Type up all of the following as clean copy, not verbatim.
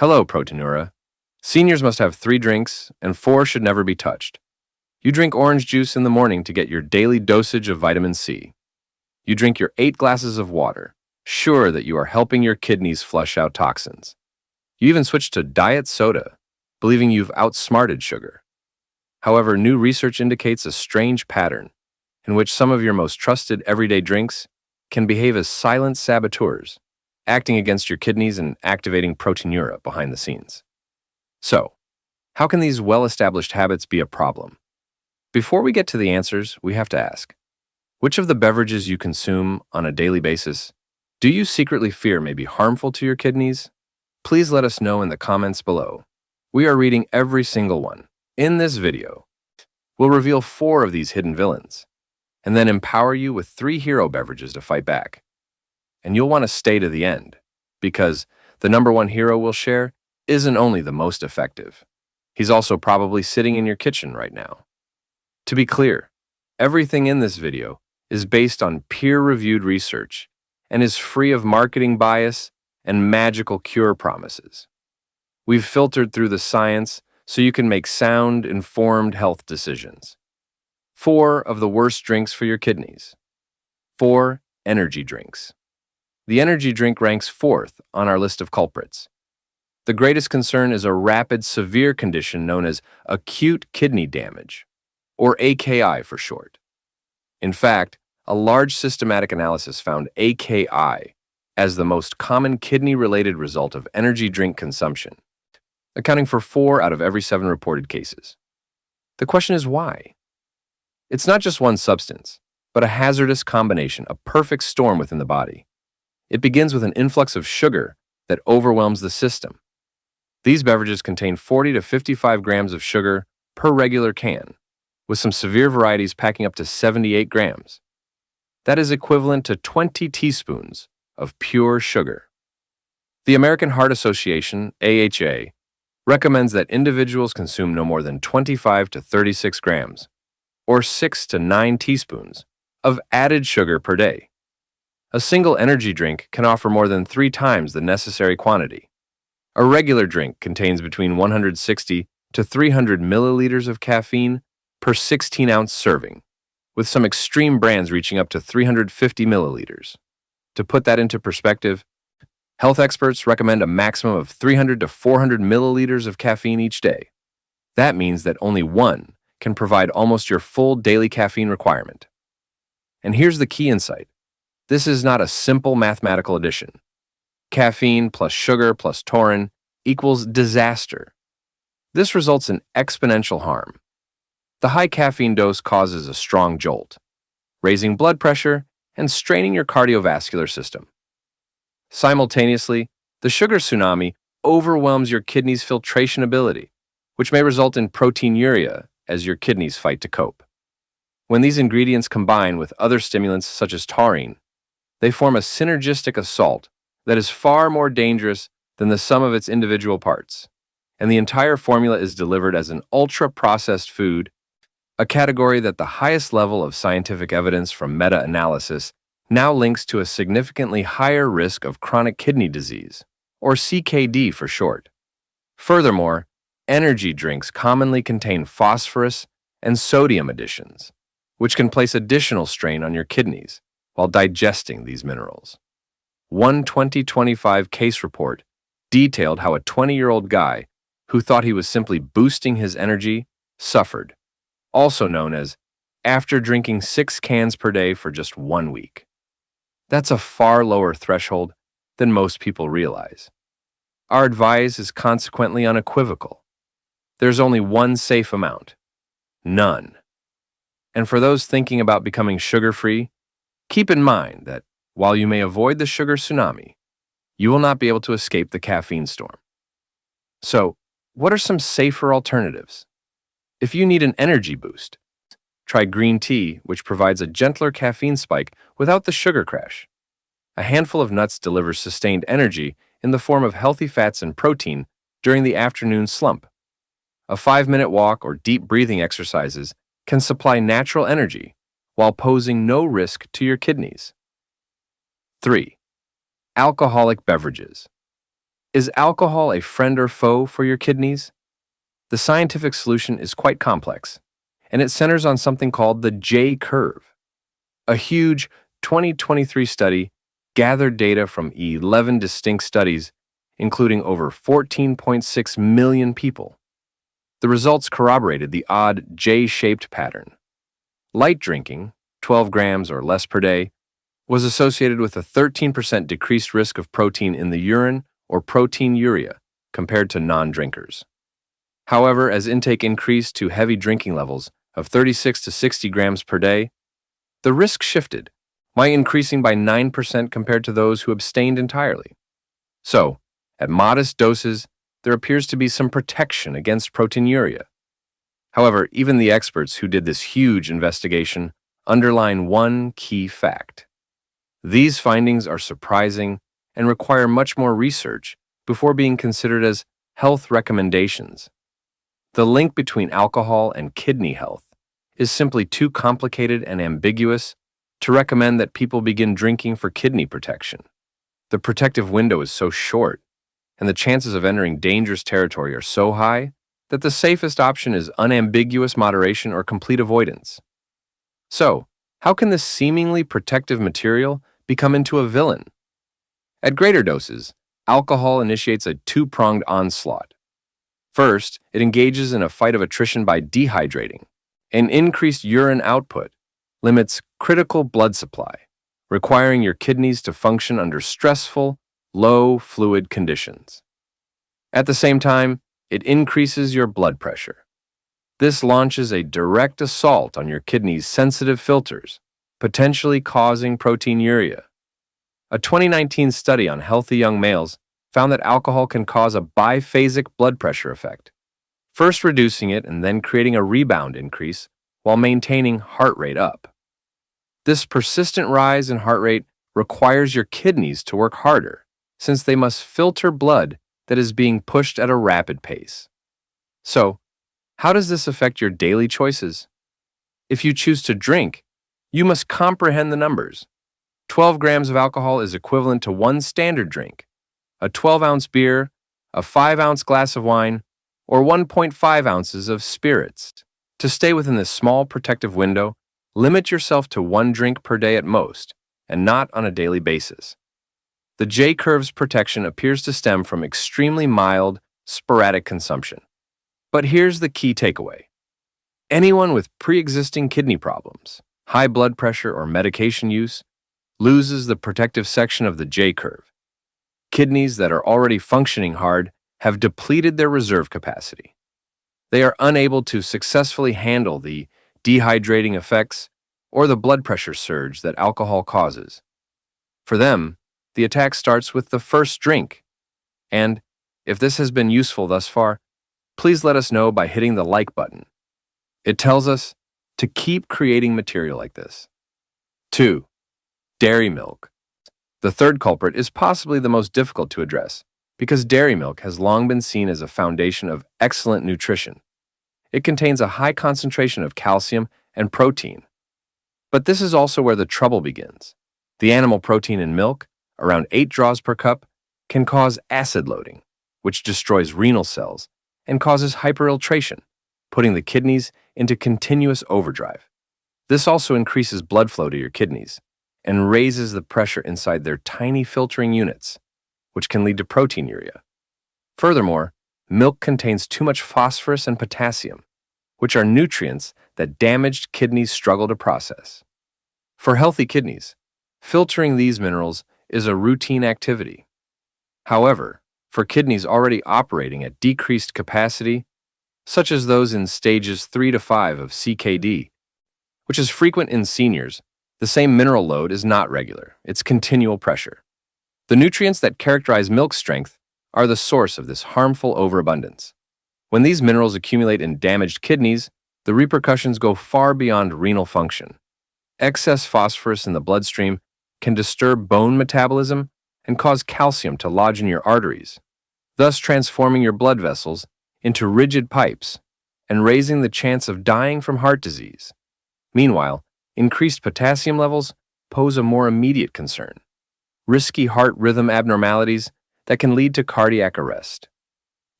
Hello, Proteinuria. Seniors must have 3 drinks, and 4 should never be touched. You drink orange juice in the morning to get your daily dosage of vitamin C. You drink your 8 glasses of water, sure that you are helping your kidneys flush out toxins. You even switch to diet soda, believing you've outsmarted sugar. However, new research indicates a strange pattern in which some of your most trusted everyday drinks can behave as silent saboteurs, acting against your kidneys and activating proteinuria behind the scenes. So, how can these well-established habits be a problem? Before we get to the answers, we have to ask, which of the beverages you consume on a daily basis do you secretly fear may be harmful to your kidneys? Please let us know in the comments below. We are reading every single one. In this video, we'll reveal 4 of these hidden villains, and then empower you with 3 hero beverages to fight back. And you'll want to stay to the end, because the #1 hero we'll share isn't only the most effective. He's also probably sitting in your kitchen right now. To be clear, everything in this video is based on peer-reviewed research and is free of marketing bias and magical cure promises. We've filtered through the science so you can make sound, informed health decisions. 4 of the worst drinks for your kidneys. 4 energy drinks. The energy drink ranks 4th on our list of culprits. The greatest concern is a rapid, severe condition known as acute kidney damage, or AKI for short. In fact, a large systematic analysis found AKI as the most common kidney-related result of energy drink consumption, accounting for 4 out of every 7 reported cases. The question is why? It's not just one substance, but a hazardous combination, a perfect storm within the body. It begins with an influx of sugar that overwhelms the system. These beverages contain 40 to 55 grams of sugar per regular can, with some severe varieties packing up to 78 grams. That is equivalent to 20 teaspoons of pure sugar. The American Heart Association, AHA, recommends that individuals consume no more than 25 to 36 grams, or 6 to 9 teaspoons, of added sugar per day. A single energy drink can offer more than 3 times the necessary quantity. A regular drink contains between 160 to 300 milliliters of caffeine per 16-ounce serving, with some extreme brands reaching up to 350 milliliters. To put that into perspective, health experts recommend a maximum of 300 to 400 milliliters of caffeine each day. That means that only one can provide almost your full daily caffeine requirement. And here's the key insight. This is not a simple mathematical addition. Caffeine plus sugar plus taurine equals disaster. This results in exponential harm. The high caffeine dose causes a strong jolt, raising blood pressure and straining your cardiovascular system. Simultaneously, the sugar tsunami overwhelms your kidney's filtration ability, which may result in proteinuria as your kidneys fight to cope. When these ingredients combine with other stimulants such as taurine, they form a synergistic assault that is far more dangerous than the sum of its individual parts, and the entire formula is delivered as an ultra-processed food, a category that the highest level of scientific evidence from meta-analysis now links to a significantly higher risk of chronic kidney disease, or CKD for short. Furthermore, energy drinks commonly contain phosphorus and sodium additions, which can place additional strain on your kidneys while digesting these minerals. One 2025 case report detailed how a 20-year-old guy who thought he was simply boosting his energy suffered, also known as after drinking 6 cans per day for just 1 week. That's a far lower threshold than most people realize. Our advice is consequently unequivocal. There's only one safe amount. None. And for those thinking about becoming sugar-free, keep in mind that while you may avoid the sugar tsunami, you will not be able to escape the caffeine storm. So, what are some safer alternatives? If you need an energy boost, try green tea, which provides a gentler caffeine spike without the sugar crash. A handful of nuts delivers sustained energy in the form of healthy fats and protein during the afternoon slump. A 5-minute walk or deep breathing exercises can supply natural energy while posing no risk to your kidneys. 3. Alcoholic beverages. Is alcohol a friend or foe for your kidneys? The scientific solution is quite complex, and it centers on something called the J curve. A huge 2023 study gathered data from 11 distinct studies, including over 14.6 million people. The results corroborated the odd J-shaped pattern. Light drinking, 12 grams or less per day, was associated with a 13% decreased risk of protein in the urine or proteinuria compared to non-drinkers. However, as intake increased to heavy drinking levels of 36 to 60 grams per day, the risk shifted, by increasing by 9% compared to those who abstained entirely. So, at modest doses, there appears to be some protection against proteinuria. However, even the experts who did this huge investigation underline one key fact. These findings are surprising and require much more research before being considered as health recommendations. The link between alcohol and kidney health is simply too complicated and ambiguous to recommend that people begin drinking for kidney protection. The protective window is so short, and the chances of entering dangerous territory are so high that the safest option is unambiguous moderation or complete avoidance. So, how can this seemingly protective material become into a villain? At greater doses, alcohol initiates a two-pronged onslaught. First, it engages in a fight of attrition by dehydrating. An increased urine output limits critical blood supply, requiring your kidneys to function under stressful, low fluid conditions. At the same time, it increases your blood pressure. This launches a direct assault on your kidneys' sensitive filters, potentially causing proteinuria. A 2019 study on healthy young males found that alcohol can cause a biphasic blood pressure effect, first reducing it and then creating a rebound increase while maintaining heart rate up. This persistent rise in heart rate requires your kidneys to work harder, since they must filter blood that is being pushed at a rapid pace. So, how does this affect your daily choices? If you choose to drink, you must comprehend the numbers. 12 grams of alcohol is equivalent to one standard drink, a 12-ounce beer, a 5-ounce glass of wine, or 1.5 ounces of spirits. To stay within this small protective window, limit yourself to one drink per day at most, and not on a daily basis. The J-curve's protection appears to stem from extremely mild, sporadic consumption. But here's the key takeaway. Anyone with pre-existing kidney problems, high blood pressure, or medication use loses the protective section of the J-curve. Kidneys that are already functioning hard have depleted their reserve capacity. They are unable to successfully handle the dehydrating effects or the blood pressure surge that alcohol causes. For them, the attack starts with the first drink. And if this has been useful thus far, please let us know by hitting the like button. It tells us to keep creating material like this. 2. Dairy milk. The third culprit is possibly the most difficult to address because dairy milk has long been seen as a foundation of excellent nutrition. It contains a high concentration of calcium and protein. But this is also where the trouble begins. The animal protein in milk, around 8 draws per cup, can cause acid loading, which destroys renal cells and causes hyperfiltration, putting the kidneys into continuous overdrive. This also increases blood flow to your kidneys and raises the pressure inside their tiny filtering units, which can lead to proteinuria. Furthermore, milk contains too much phosphorus and potassium, which are nutrients that damaged kidneys struggle to process. For healthy kidneys, filtering these minerals is a routine activity. However, for kidneys already operating at decreased capacity, such as those in stages 3 to 5 of CKD, which is frequent in seniors, the same mineral load is not regular, it's continual pressure. The nutrients that characterize milk strength are the source of this harmful overabundance. When these minerals accumulate in damaged kidneys, the repercussions go far beyond renal function. Excess phosphorus in the bloodstream can disturb bone metabolism and cause calcium to lodge in your arteries, thus transforming your blood vessels into rigid pipes and raising the chance of dying from heart disease. Meanwhile, increased potassium levels pose a more immediate concern. Risky heart rhythm abnormalities that can lead to cardiac arrest.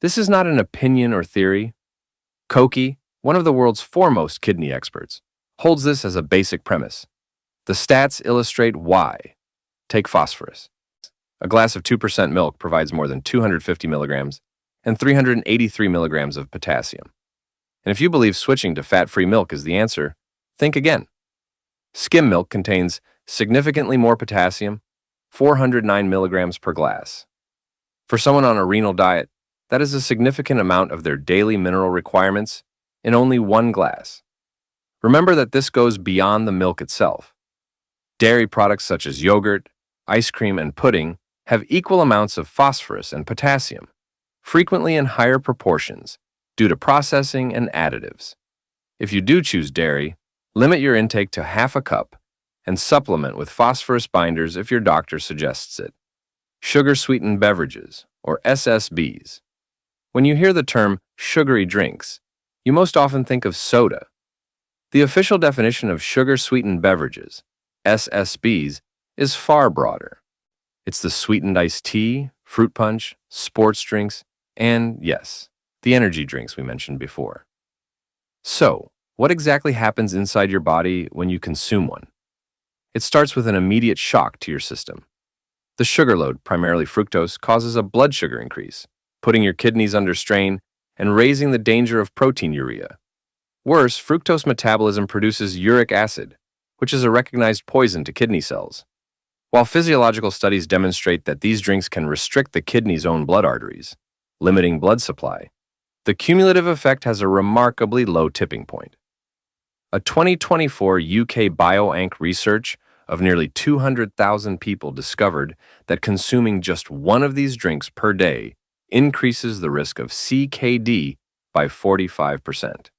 This is not an opinion or theory. Koki, one of the world's foremost kidney experts, holds this as a basic premise. The stats illustrate why. Take phosphorus. A glass of 2% milk provides more than 250 milligrams and 383 milligrams of potassium. And if you believe switching to fat-free milk is the answer, think again. Skim milk contains significantly more potassium, 409 milligrams per glass. For someone on a renal diet, that is a significant amount of their daily mineral requirements in only one glass. Remember that this goes beyond the milk itself. Dairy products such as yogurt, ice cream, and pudding have equal amounts of phosphorus and potassium, frequently in higher proportions due to processing and additives. If you do choose dairy, limit your intake to half a cup and supplement with phosphorus binders if your doctor suggests it. Sugar-sweetened beverages, or SSBs. When you hear the term sugary drinks, you most often think of soda. The official definition of sugar-sweetened beverages, SSBs, is far broader. It's the sweetened iced tea, fruit punch, sports drinks, and, yes, the energy drinks we mentioned before. So, what exactly happens inside your body when you consume one? It starts with an immediate shock to your system. The sugar load, primarily fructose, causes a blood sugar increase, putting your kidneys under strain and raising the danger of proteinuria. Worse, fructose metabolism produces uric acid, which is a recognized poison to kidney cells. While physiological studies demonstrate that these drinks can restrict the kidney's own blood arteries, limiting blood supply, the cumulative effect has a remarkably low tipping point. A 2024 UK Bioank research of nearly 200,000 people discovered that consuming just one of these drinks per day increases the risk of CKD by 45%.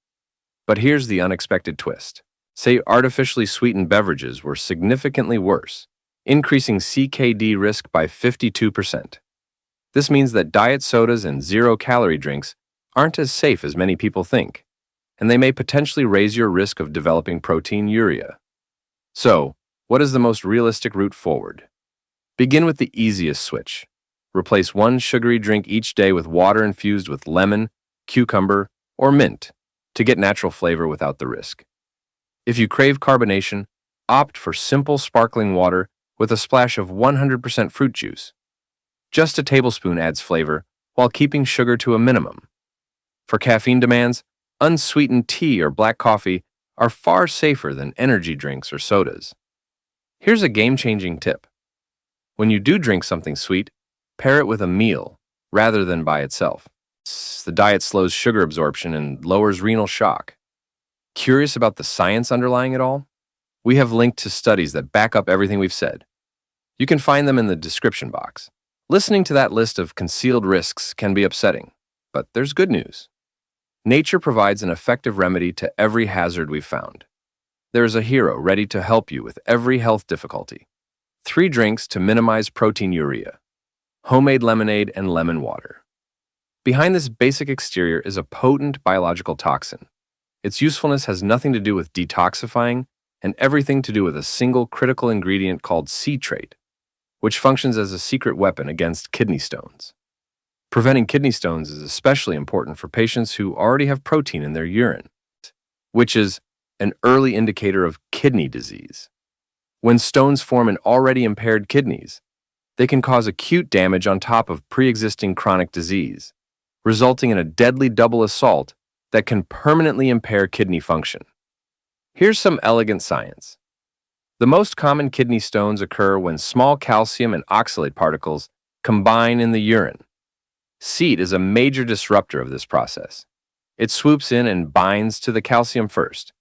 But here's the unexpected twist. Say artificially sweetened beverages were significantly worse, increasing CKD risk by 52%. This means that diet sodas and zero-calorie drinks aren't as safe as many people think, and they may potentially raise your risk of developing proteinuria. So, what is the most realistic route forward? Begin with the easiest switch. Replace one sugary drink each day with water infused with lemon, cucumber, or mint to get natural flavor without the risk. If you crave carbonation, opt for simple sparkling water with a splash of 100% fruit juice. Just a tablespoon adds flavor while keeping sugar to a minimum. For caffeine demands, unsweetened tea or black coffee are far safer than energy drinks or sodas. Here's a game-changing tip. When you do drink something sweet, pair it with a meal rather than by itself. The diet slows sugar absorption and lowers renal shock. Curious about the science underlying it all? We have linked to studies that back up everything we've said. You can find them in the description box. Listening to that list of concealed risks can be upsetting, but there's good news. Nature provides an effective remedy to every hazard we've found. There is a hero ready to help you with every health difficulty. 3 drinks to minimize proteinuria: homemade lemonade and lemon water. Behind this basic exterior is a potent biological toxin. Its usefulness has nothing to do with detoxifying and everything to do with a single critical ingredient called citrate, which functions as a secret weapon against kidney stones. Preventing kidney stones is especially important for patients who already have protein in their urine, which is an early indicator of kidney disease. When stones form in already impaired kidneys, they can cause acute damage on top of pre-existing chronic disease, resulting in a deadly double assault that can permanently impair kidney function. Here's some elegant science. The most common kidney stones occur when small calcium and oxalate particles combine in the urine. SEAT is a major disruptor of this process. It swoops in and binds to the calcium first,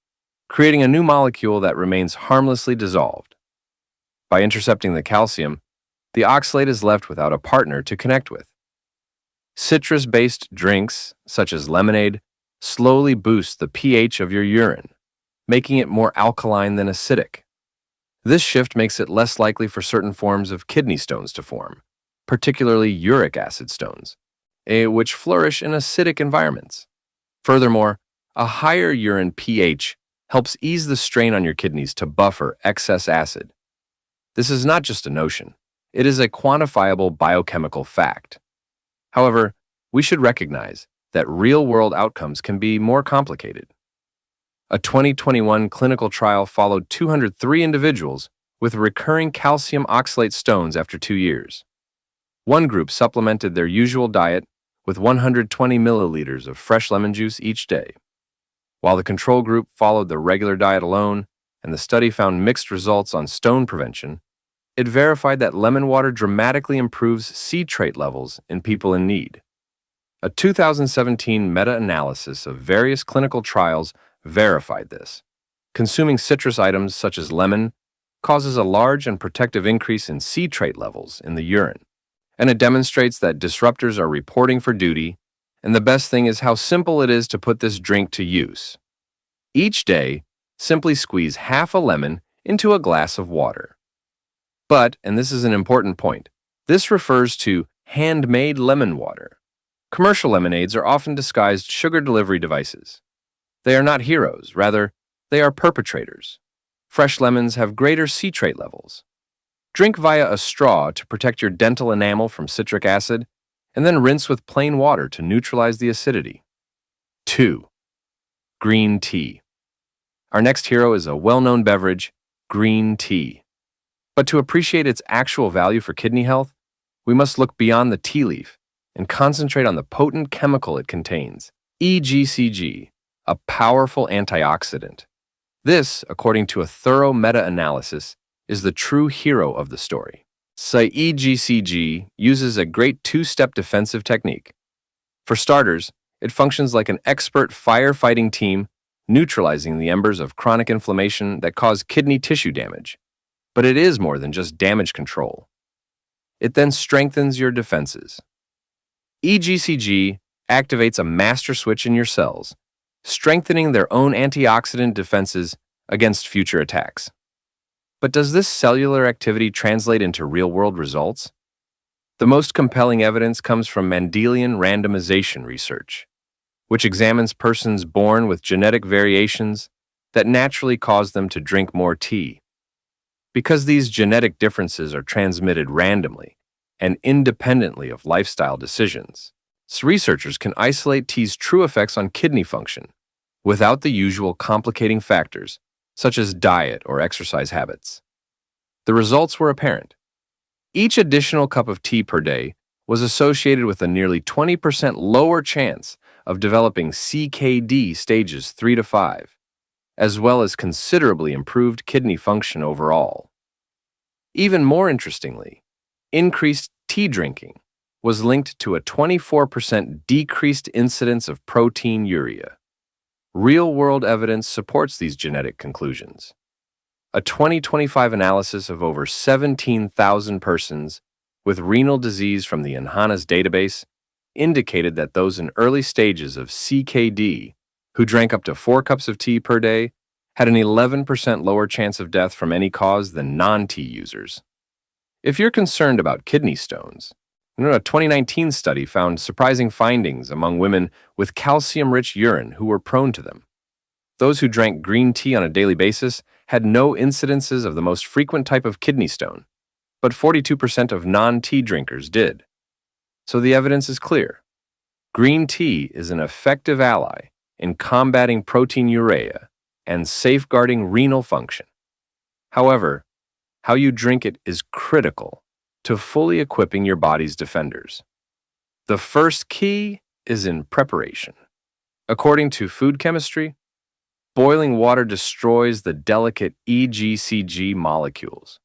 creating a new molecule that remains harmlessly dissolved. By intercepting the calcium, the oxalate is left without a partner to connect with. Citrus-based drinks, such as lemonade, slowly boost the pH of your urine, making it more alkaline than acidic. This shift makes it less likely for certain forms of kidney stones to form, particularly uric acid stones, which flourish in acidic environments. Furthermore, a higher urine pH helps ease the strain on your kidneys to buffer excess acid. This is not just a notion. It is a quantifiable biochemical fact. However, we should recognize that real-world outcomes can be more complicated. A 2021 clinical trial followed 203 individuals with recurring calcium oxalate stones after 2 years. One group supplemented their usual diet with 120 milliliters of fresh lemon juice each day, while the control group followed the regular diet alone, and the study found mixed results on stone prevention. It verified that lemon water dramatically improves citrate levels in people in need. A 2017 meta-analysis of various clinical trials verified this. Consuming citrus items such as lemon causes a large and protective increase in citrate levels in the urine, and it demonstrates that disruptors are reporting for duty, and the best thing is how simple it is to put this drink to use. Each day, simply squeeze half a lemon into a glass of water. But, and this is an important point, this refers to handmade lemon water. Commercial lemonades are often disguised sugar delivery devices. They are not heroes, rather, they are perpetrators. Fresh lemons have greater citrate levels. Drink via a straw to protect your dental enamel from citric acid, and then rinse with plain water to neutralize the acidity. 2. Green tea. Our next hero is a well-known beverage, green tea. But to appreciate its actual value for kidney health, we must look beyond the tea leaf and concentrate on the potent chemical it contains, EGCG, a powerful antioxidant. This, according to a thorough meta-analysis, is the true hero of the story. EGCG uses a great two-step defensive technique. For starters, it functions like an expert firefighting team, neutralizing the embers of chronic inflammation that cause kidney tissue damage. But it is more than just damage control. It then strengthens your defenses. EGCG activates a master switch in your cells, strengthening their own antioxidant defenses against future attacks. But does this cellular activity translate into real-world results? The most compelling evidence comes from Mendelian randomization research, which examines persons born with genetic variations that naturally cause them to drink more tea. Because these genetic differences are transmitted randomly and independently of lifestyle decisions, researchers can isolate tea's true effects on kidney function without the usual complicating factors such as diet or exercise habits. The results were apparent. Each additional cup of tea per day was associated with a nearly 20% lower chance of developing CKD stages 3 to 5, as well as considerably improved kidney function overall. Even more interestingly, increased tea drinking was linked to a 24% decreased incidence of proteinuria. Real-world evidence supports these genetic conclusions. A 2025 analysis of over 17,000 persons with renal disease from the NHANES database indicated that those in early stages of CKD who drank up to 4 cups of tea per day had an 11% lower chance of death from any cause than non-tea users. If you're concerned about kidney stones, a 2019 study found surprising findings among women with calcium-rich urine who were prone to them. Those who drank green tea on a daily basis had no incidences of the most frequent type of kidney stone, but 42% of non-tea drinkers did. So the evidence is clear. Green tea is an effective ally in combating proteinuria and safeguarding renal function. However, how you drink it is critical to fully equipping your body's defenders. The first key is in preparation. According to food chemistry, boiling water destroys the delicate EGCG molecules.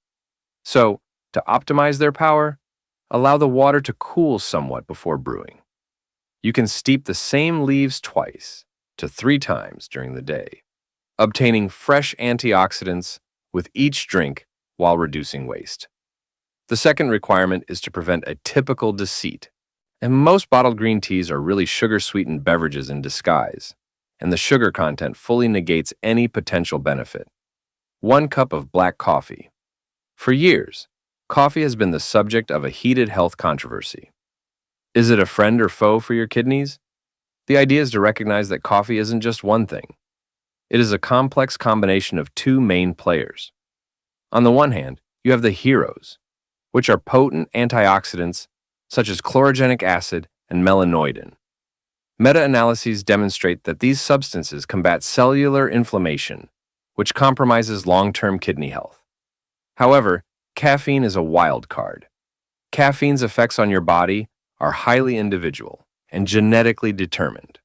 So, to optimize their power, allow the water to cool somewhat before brewing. You can steep the same leaves 2 to 3 times during the day, obtaining fresh antioxidants with each drink while reducing waste. The second requirement is to prevent a typical deceit. And most bottled green teas are really sugar-sweetened beverages in disguise, and the sugar content fully negates any potential benefit. 1 cup of black coffee. For years, coffee has been the subject of a heated health controversy. Is it a friend or foe for your kidneys? The idea is to recognize that coffee isn't just one thing. It is a complex combination of 2 main players. On the one hand, you have the heroes, which are potent antioxidants such as chlorogenic acid and melanoidin. Meta-analyses demonstrate that these substances combat cellular inflammation, which compromises long-term kidney health. However, caffeine is a wild card. Caffeine's effects on your body are highly individual and genetically determined.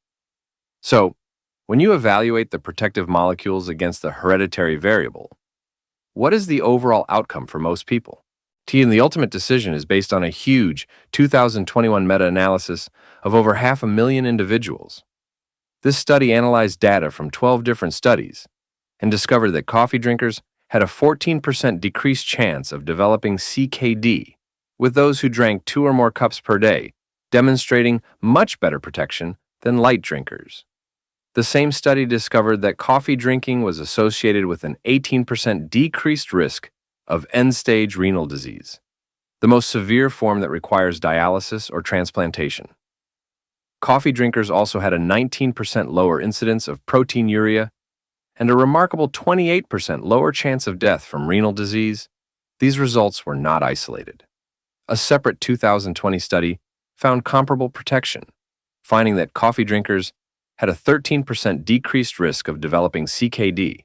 So, when you evaluate the protective molecules against the hereditary variable, what is the overall outcome for most people? The ultimate decision is based on a huge 2021 meta-analysis of over 500,000 individuals. This study analyzed data from 12 different studies and discovered that coffee drinkers had a 14% decreased chance of developing CKD with those who drank 2 or more cups per day, demonstrating much better protection than light drinkers. The same study discovered that coffee drinking was associated with an 18% decreased risk of end-stage renal disease, the most severe form that requires dialysis or transplantation. Coffee drinkers also had a 19% lower incidence of proteinuria and a remarkable 28% lower chance of death from renal disease. These results were not isolated. A separate 2020 study found comparable protection, finding that coffee drinkers had a 13% decreased risk of developing CKD.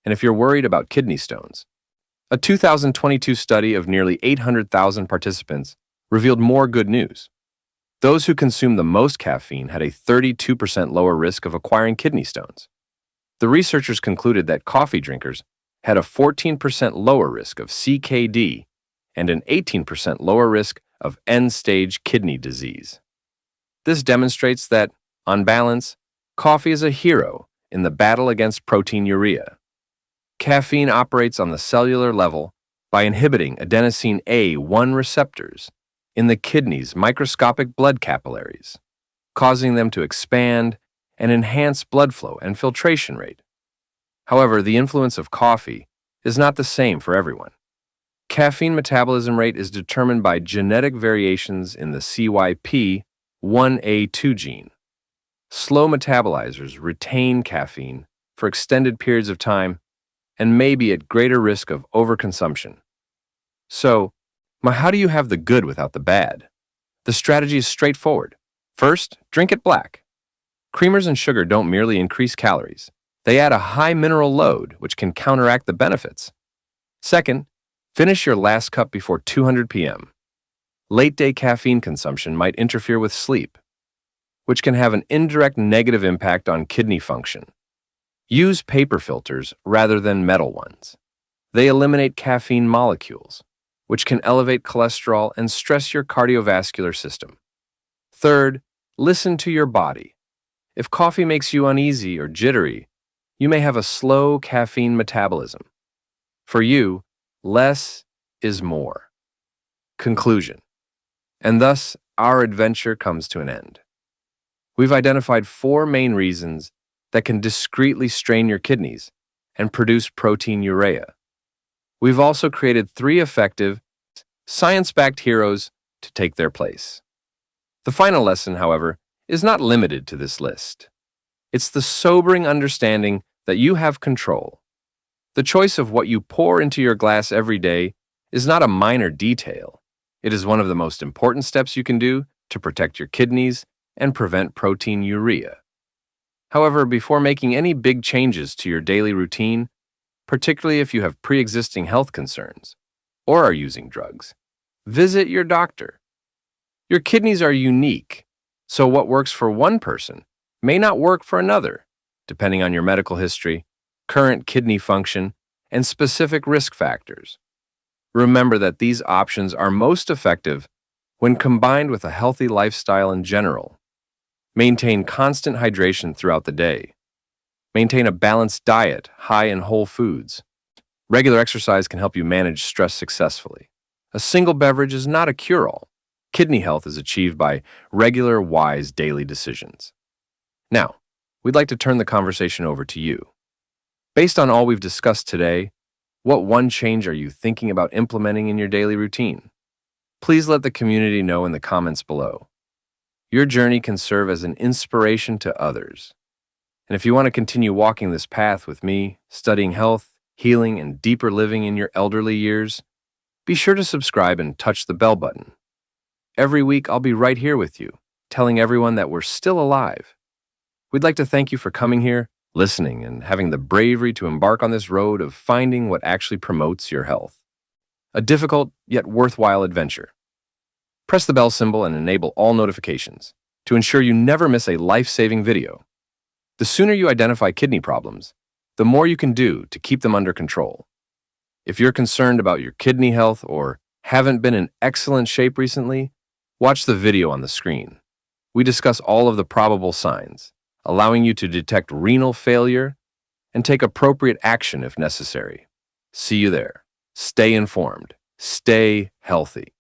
And if you're worried about kidney stones, a 2022 study of nearly 800,000 participants revealed more good news. Those who consumed the most caffeine had a 32% lower risk of acquiring kidney stones. The researchers concluded that coffee drinkers had a 14% lower risk of CKD and an 18% lower risk of end-stage kidney disease. This demonstrates that, on balance, coffee is a hero in the battle against proteinuria. Caffeine operates on the cellular level by inhibiting adenosine A1 receptors in the kidney's microscopic blood capillaries, causing them to expand and enhance blood flow and filtration rate. However, the influence of coffee is not the same for everyone. Caffeine metabolism rate is determined by genetic variations in the CYP1A2 gene. Slow metabolizers retain caffeine for extended periods of time and may be at greater risk of overconsumption. So, how do you have the good without the bad? The strategy is straightforward. First, drink it black. Creamers and sugar don't merely increase calories. They add a high mineral load, which can counteract the benefits. Second, finish your last cup before 200 p.m. Late-day caffeine consumption might interfere with sleep, which can have an indirect negative impact on kidney function. Use paper filters rather than metal ones. They eliminate caffeine molecules, which can elevate cholesterol and stress your cardiovascular system. Third, listen to your body. If coffee makes you uneasy or jittery, you may have a slow caffeine metabolism. For you, less is more. Conclusion. And thus, our adventure comes to an end. We've identified 4 main reasons that can discreetly strain your kidneys and produce proteinuria. We've also created 3 effective, science-backed heroes to take their place. The final lesson, however, is not limited to this list. It's the sobering understanding that you have control. The choice of what you pour into your glass every day is not a minor detail. It is one of the most important steps you can do to protect your kidneys and prevent proteinuria. However, before making any big changes to your daily routine, particularly if you have pre-existing health concerns or are using drugs, visit your doctor. Your kidneys are unique, so what works for one person may not work for another, depending on your medical history, current kidney function, and specific risk factors. Remember that these options are most effective when combined with a healthy lifestyle in general. Maintain constant hydration throughout the day. Maintain a balanced diet high in whole foods. Regular exercise can help you manage stress successfully. A single beverage is not a cure-all. Kidney health is achieved by regular, wise daily decisions. Now, we'd like to turn the conversation over to you. Based on all we've discussed today, what one change are you thinking about implementing in your daily routine? Please let the community know in the comments below. Your journey can serve as an inspiration to others. And if you want to continue walking this path with me, studying health, healing, and deeper living in your elderly years, Be sure to subscribe and touch the bell button. Every week, I'll be right here with you, telling everyone that we're still alive. We'd like to thank you for coming here, listening, and having the bravery to embark on this road of finding what actually promotes your health. A difficult yet worthwhile adventure. Press the bell symbol and enable all notifications to ensure you never miss a life-saving video. The sooner you identify kidney problems, the more you can do to keep them under control. If you're concerned about your kidney health or haven't been in excellent shape recently, watch the video on the screen. We discuss all of the probable signs, allowing you to detect renal failure and take appropriate action if necessary. See you there. Stay informed. Stay healthy.